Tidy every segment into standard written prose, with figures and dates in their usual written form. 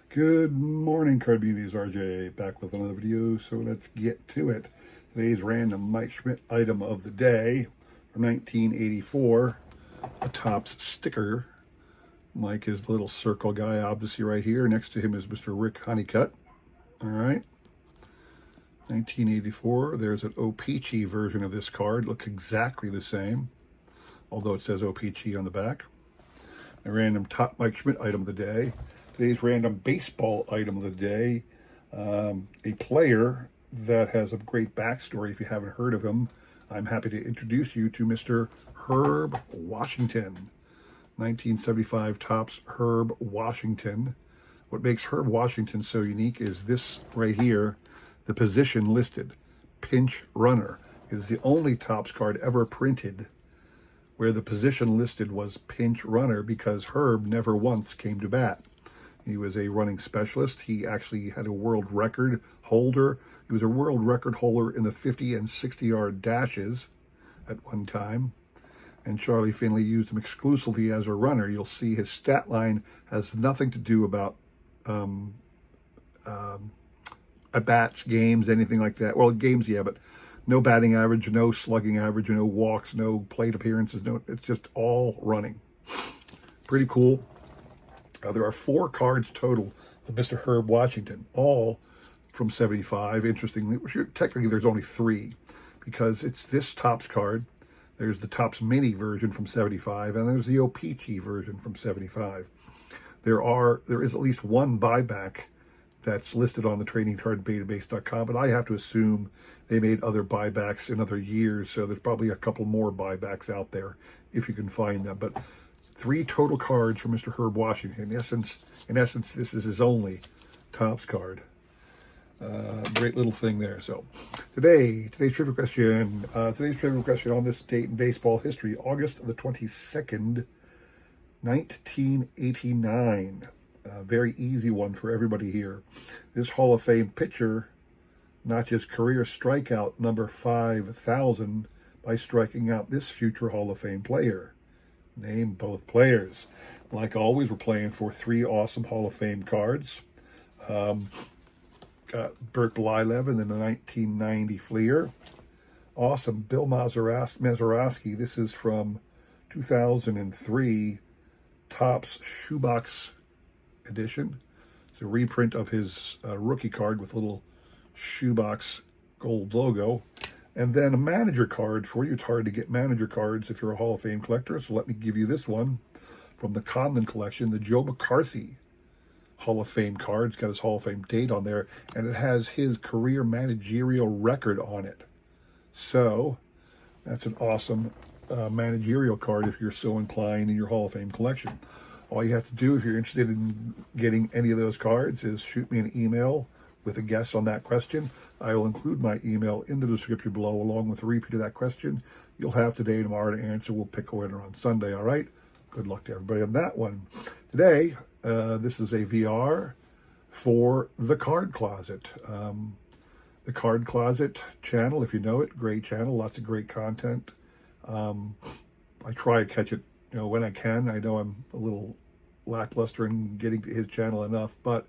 Good morning, Card Beauties. RJ back with another video, so let's get to it. Today's random Mike Schmidt item of the day from 1984, a Topps sticker. Mike is the little circle guy, obviously, right here. Next to him is Mr. Rick Honeycutt. All right. 1984. There's an O-Pee-Chee version of this card. Looks exactly the same, although it says O-Pee-Chee on the back. A random top Mike Schmidt item of the day. Today's random baseball item of the day. A player that has a great backstory. If you haven't heard of him, I'm happy to introduce you to Mr. Herb Washington. 1975 Topps Herb Washington. What makes Herb Washington so unique is this right here, the position listed, pinch runner. It is the only Topps card ever printed where the position listed was pinch runner because Herb never once came to bat. He was a running specialist. He actually had a world record holder. He was a world record holder in the 50 and 60-yard dashes at one time. And Charlie Finley used him exclusively as a runner. You'll see his stat line has nothing to do about at-bats, games, anything like that. Well, games, yeah, but no batting average, no slugging average, no walks, no plate appearances. No, it's just all running. Pretty cool. There are 4 cards total of Mr. Herb Washington, all from 75. Interestingly, technically there's only 3 because it's this Topps card. There's the Topps Mini version from 75, and there's the O-Pee-Chee version from 75. There is at least one buyback that's listed on the tradingcarddatabase.com, but I have to assume they made other buybacks in other years, so there's probably a couple more buybacks out there if you can find them. But 3 total cards for Mr. Herb Washington. In essence, this is his only Topps card. Great little thing there. So today's trivia question. Today's trivia question on this date in baseball history, August the 22nd, 1989. Very easy one for everybody here. This Hall of Fame pitcher notched his career strikeout number 5,000 by striking out this future Hall of Fame player. Name both players. Like always, we're playing for 3 awesome Hall of Fame cards. Got Bert Blyleven in the 1990 Fleer. Awesome Bill Mazeroski. This is from 2003 Topps Shoebox edition. It's a reprint of his rookie card with a little shoebox gold logo. And then a manager card for you. It's hard to get manager cards if you're a Hall of Fame collector, so let me give you this one from the Conlon collection, the Joe McCarthy Hall of Fame card. It's got his Hall of Fame date on there, and it has his career managerial record on it. So that's an awesome managerial card if you're so inclined in your Hall of Fame collection. All you have to do if you're interested in getting any of those cards is shoot me an email with a guess on that question. I will include my email in the description below along with a repeat of that question. You'll have today and tomorrow to answer. We'll pick a winner on Sunday, all right? Good luck to everybody on that one. Today, this is a VR for The Card Closet. The Card Closet channel, if you know it, great channel, lots of great content. I try to catch it when I can. I know I'm a little lackluster in getting to his channel enough, but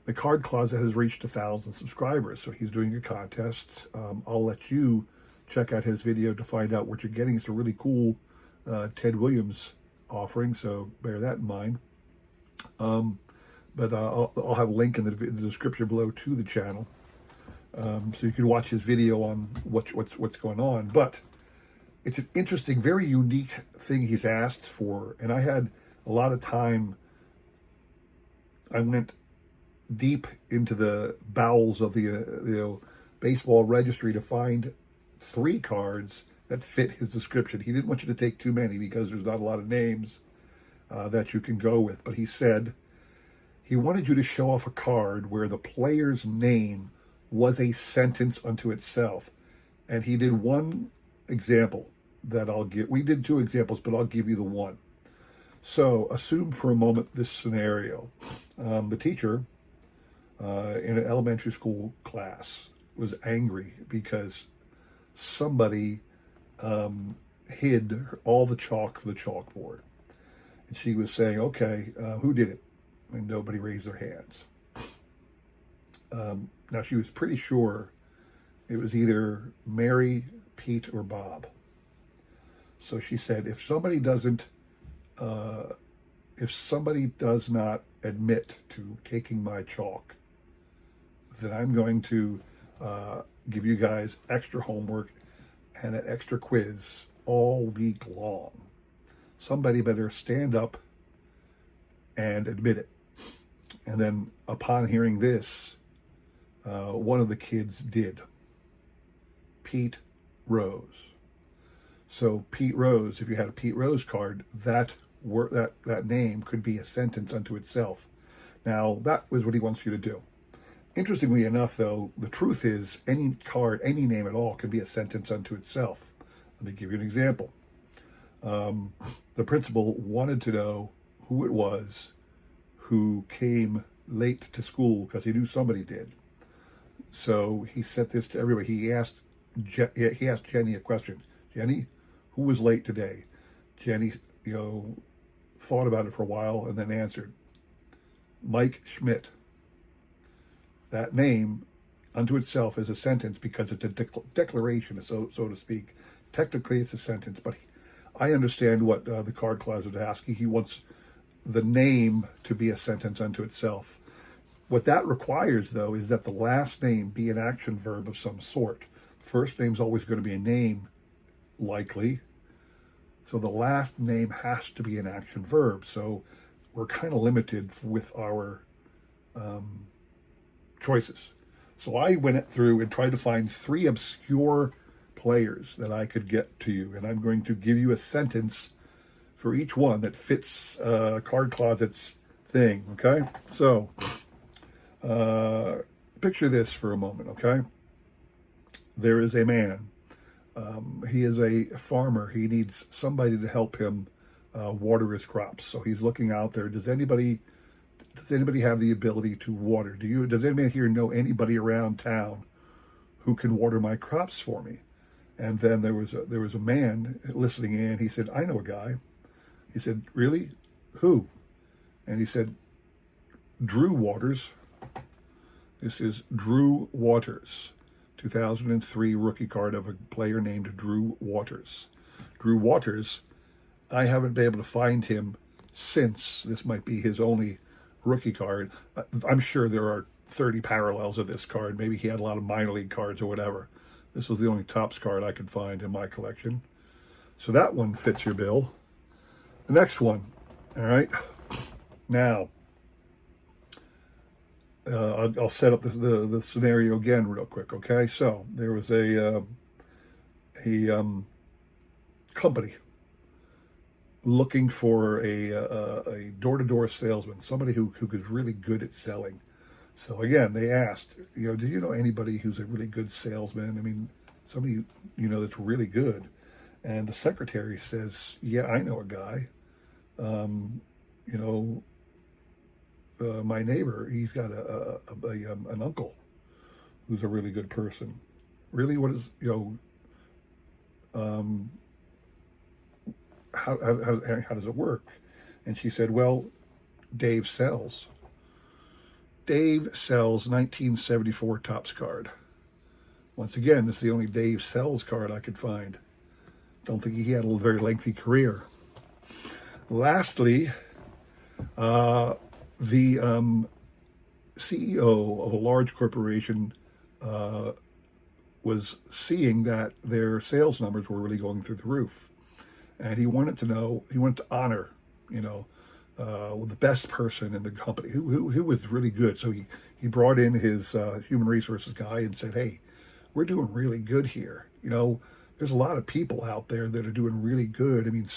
the Card Closet has reached 1,000 subscribers, so he's doing a contest. I'll let you check out his video to find out what you're getting. It's a really cool Ted Williams offering, so bear that in mind. But I'll have a link in the description below to the channel, so you can watch his video on what's going on. But it's an interesting, very unique thing he's asked for, and I had a lot of time. I went deep into the bowels of the baseball registry to find 3 cards that fit his description. He didn't want you to take too many because there's not a lot of names that you can go with. But he said he wanted you to show off a card where the player's name was a sentence unto itself. And he did one example that I'll give. We did 2 examples, but I'll give you the one. So assume for a moment this scenario. The teacher in an elementary school class was angry because somebody hid all the chalk for the chalkboard. And she was saying, okay, who did it? and nobody raised their hands. Now, she was pretty sure it was either Mary, Pete, or Bob. So she said, if somebody does not admit to taking my chalk, then I'm going to give you guys extra homework and an extra quiz all week long. Somebody better stand up and admit it. And then upon hearing this, one of the kids did. Pete Rose. So Pete Rose, if you had a Pete Rose card, that name could be a sentence unto itself. Now, that was what he wants you to do. Interestingly enough, though, the truth is any card, any name at all, can be a sentence unto itself. Let me give you an example. The principal wanted to know who it was who came late to school because he knew somebody did. So he sent this to everybody. He asked Jenny a question. Jenny, who was late today? Jenny, thought about it for a while and then answered, Mike Schmidt. That name unto itself is a sentence because it's a declaration, so to speak. Technically, it's a sentence, but I understand what the card closet is asking. He wants the name to be a sentence unto itself. What that requires, though, is that the last name be an action verb of some sort. First name's always going to be a name, likely. So the last name has to be an action verb. So we're kind of limited with our choices. So I went through and tried to find 3 obscure players that I could get to you. And I'm going to give you a sentence for each one that fits Card Closet's thing, okay? So picture this for a moment, okay? There is a man. He is a farmer. He needs somebody to help him water his crops. So he's looking out there. Does anybody have the ability to water? Does anybody here know anybody around town who can water my crops for me? And then there was a man listening in. He said, I know a guy. He said, really? Who? And he said, Drew Waters. This is Drew Waters, 2003 rookie card of a player named Drew Waters. Drew Waters, I haven't been able to find him since. This might be his only rookie card. I'm sure there are 30 parallels of this card. Maybe he had a lot of minor league cards or whatever. This was the only Topps card I could find in my collection. So that one fits your bill. The next one, all right. Now, I'll set up the scenario again real quick, okay? So there was a company looking for a door-to-door salesman, somebody who was really good at selling. So again, they asked, do you know anybody who's a really good salesman? I mean, somebody that's really good. And the secretary says, yeah, I know a guy. My neighbor, he's got an uncle who's a really good person. Really, what is, how does it work? And she said, well, Dave sells. Dave sells 1974 Topps card. Once again, this is the only Dave sells card I could find. Don't think he had a very lengthy career. Lastly, the CEO of a large corporation was seeing that their sales numbers were really going through the roof. And he wanted to honor, the best person in the company who was really good. So he brought in his human resources guy and said, hey, we're doing really good here. There's a lot of people out there that are doing really good. I mean,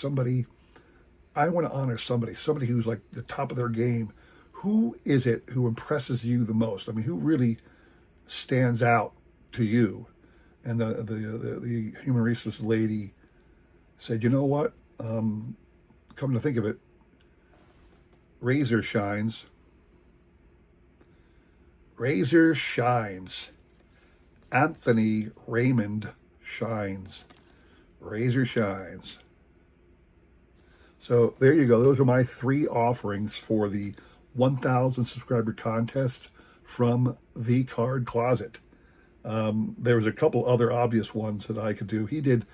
I want to honor somebody who's like the top of their game. Who is it who impresses you the most? I mean, who really stands out to you? And the human resources lady said, you know what? Come to think of it, Razor shines. Anthony Raymond shines. Razor shines. So there you go. Those are my 3 offerings for the 1,000 subscriber contest from the Card Closet. There was a couple other obvious ones that I could do. He did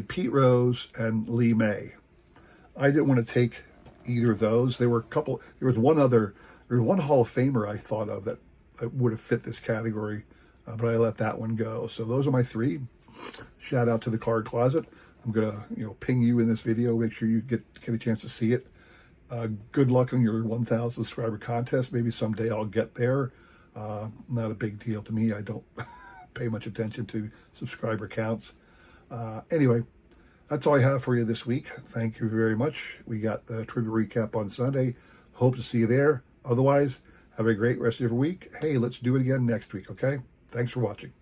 Pete Rose and Lee May. I didn't want to take either of those. There was one Hall of Famer I thought of that would have fit this category, but I let that one go. So those are my three. Shout out to the Card Closet. I'm gonna ping you in this video. Make sure you get a chance to see it. Good luck on your 1,000 subscriber contest. Maybe someday I'll get there. Not a big deal to me. I don't pay much attention to subscriber counts. Anyway, that's all I have for you this week. Thank you very much. We got the trivia recap on Sunday. Hope to see you there. Otherwise, have a great rest of your week. Hey, let's do it again next week, okay? Thanks for watching.